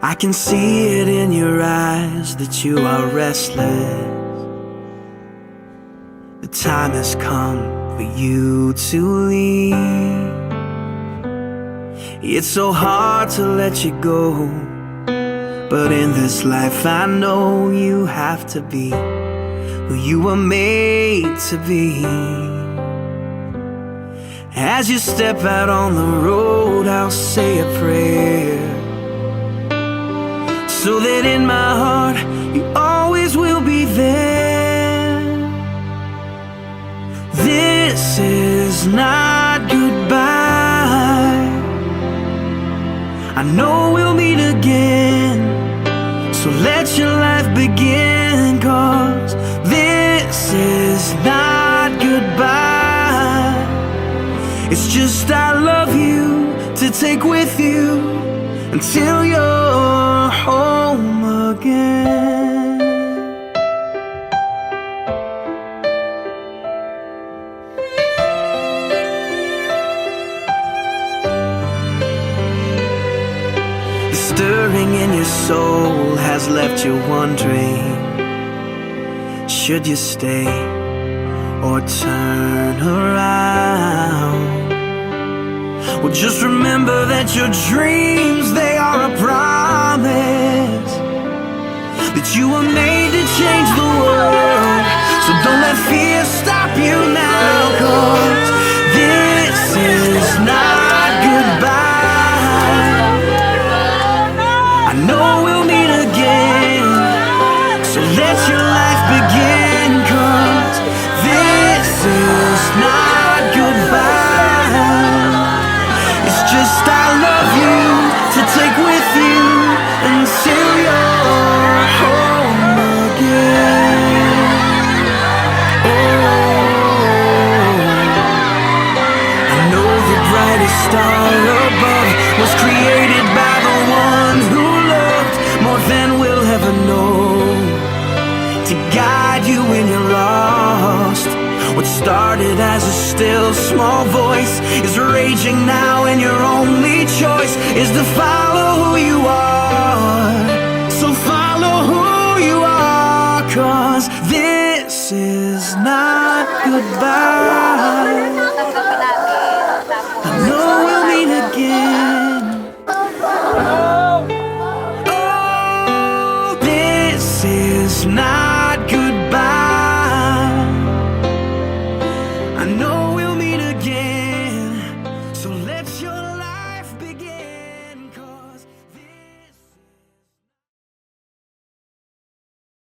I can see it in your eyes that you are restless. The time has come for you to leave. It's so hard to let you go, but in this life I know you have to be who you were made to be. As you step out on the road, I'll say a prayer, so that in my heart you always will be there. This is not goodbye, just I love you to take with you until you're home again. The stirring in your soul has left you wondering, should you stay or turn around? Well, just remember that your dreams, they are a promise, that you were made to change the world. So don't let fear stop you now, 'cause this is not goodbye. I know we'll meet again, so let your life begin, 'cause this is not goodbye. It's just I love you to take with you until you're home again. Oh, I know the brightest star above was created by the one who loved more than we'll ever know, to guide you when you're lost. What started as a still small voice is raging now, and your only choice is to follow who you are. So follow who you are, 'cause this is not goodbye.